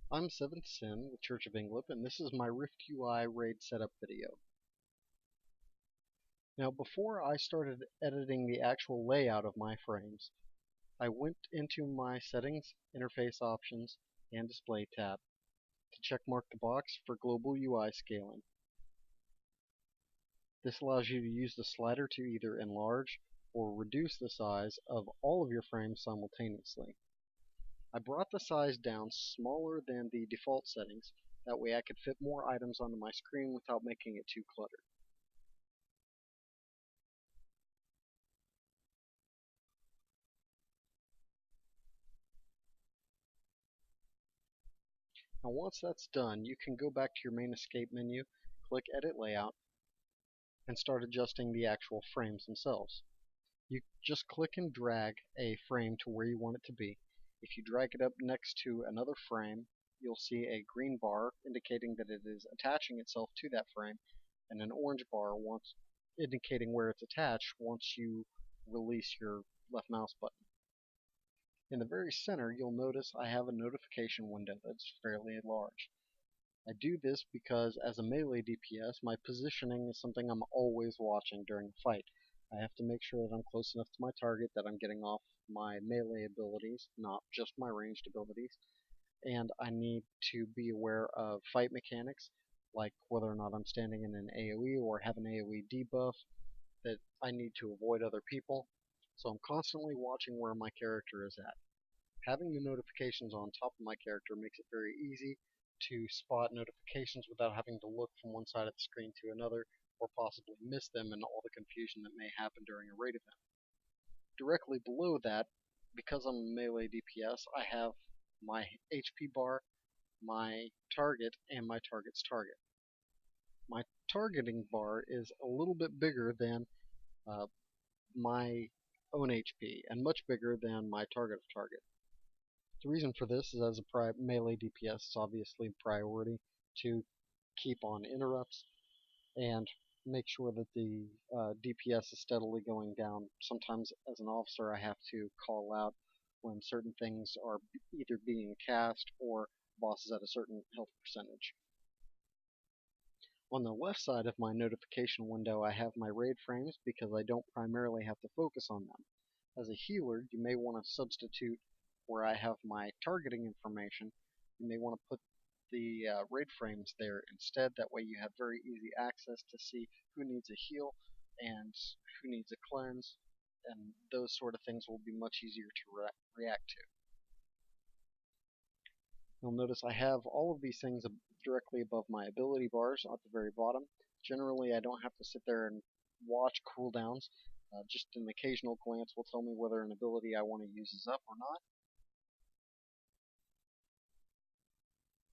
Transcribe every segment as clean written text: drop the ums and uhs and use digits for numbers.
I'm Seventh Sin with Church of England, and this is my Rift UI RAID setup video. Now, before I started editing the actual layout of my frames, I went into my Settings, Interface Options, and Display tab to checkmark the box for Global UI Scaling. This allows you to use the slider to either enlarge or reduce the size of all of your frames simultaneously. I brought the size down smaller than the default settings, that way I could fit more items onto my screen without making it too cluttered. Now once that's done, you can go back to your main escape menu, click Edit Layout, and start adjusting the actual frames themselves. You just click and drag a frame to where you want it to be. If you drag it up next to another frame, you'll see a green bar indicating that it is attaching itself to that frame, and an orange bar indicating where it's attached once you release your left mouse button. In the very center, you'll notice I have a notification window that's fairly large. I do this because as a melee DPS, my positioning is something I'm always watching during a fight. I have to make sure that I'm close enough to my target, that I'm getting off my melee abilities, not just my ranged abilities, and I need to be aware of fight mechanics, like whether or not I'm standing in an AoE or have an AoE debuff, that I need to avoid other people, so I'm constantly watching where my character is at. Having the notifications on top of my character makes it very easy to spot notifications without having to look from one side of the screen to another, or possibly miss them in all the confusion that may happen during a raid event. Directly below that, because I'm a melee DPS, I have my HP bar, my target, and my target's target. My targeting bar is a little bit bigger than uh, my own HP, and much bigger than my target of target. The reason for this is, as a melee DPS, it's obviously priority to keep on interrupts and make sure that the DPS is steadily going down. Sometimes as an officer I have to call out when certain things are either being cast or bosses at a certain health percentage. On the left side of my notification window I have my raid frames because I don't primarily have to focus on them. As a healer, you may want to substitute where I have my targeting information. You may want to put the raid frames there instead. That way you have very easy access to see who needs a heal and who needs a cleanse, and those sort of things will be much easier to react to. You'll notice I have all of these things directly above my ability bars at the very bottom. Generally, I don't have to sit there and watch cooldowns. Just an occasional glance will tell me whether an ability I want to use is up or not.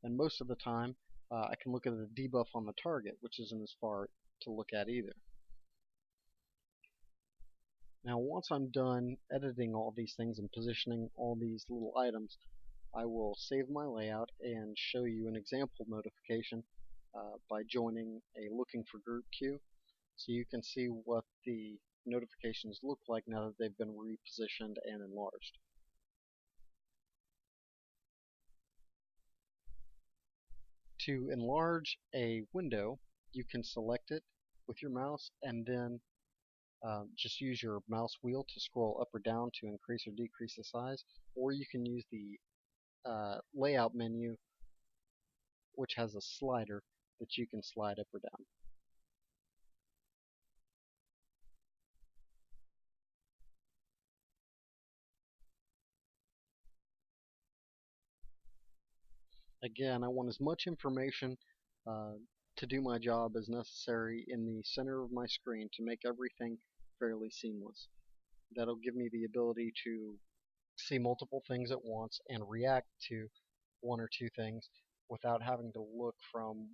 And most of the time, I can look at the debuff on the target, which isn't as far to look at either. Now, once I'm done editing all these things and positioning all these little items, I will save my layout and show you an example notification by joining a Looking for Group queue, so you can see what the notifications look like now that they've been repositioned and enlarged. To enlarge a window, you can select it with your mouse and then just use your mouse wheel to scroll up or down to increase or decrease the size, or you can use the layout menu, which has a slider that you can slide up or down. Again, I want as much information uh, to do my job as necessary in the center of my screen to make everything fairly seamless. That'll give me the ability to see multiple things at once and react to one or two things without having to look from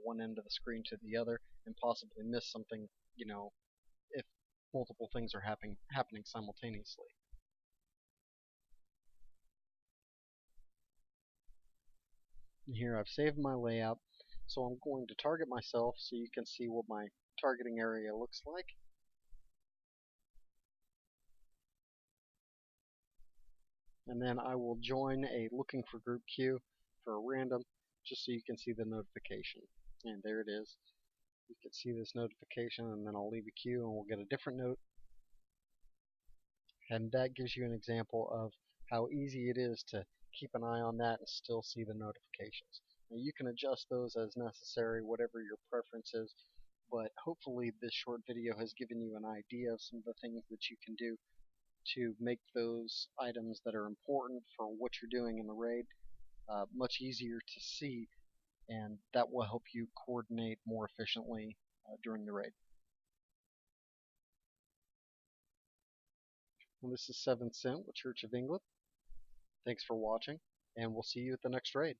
one end of the screen to the other and possibly miss something if multiple things are happening simultaneously. And here I've saved my layout, so I'm going to target myself so you can see what my targeting area looks like. And then I will join a Looking for Group queue for a random, just so you can see the notification. And there it is. You can see this notification, and then I'll leave a queue and we'll get a different note. And that gives you an example of how easy it is to keep an eye on that and still see the notifications. Now you can adjust those as necessary, whatever your preference is, but hopefully this short video has given you an idea of some of the things that you can do to make those items that are important for what you're doing in the raid much easier to see, and that will help you coordinate more efficiently during the raid. Well, this is 7th Sin with Church of England. Thanks for watching, and we'll see you at the next raid.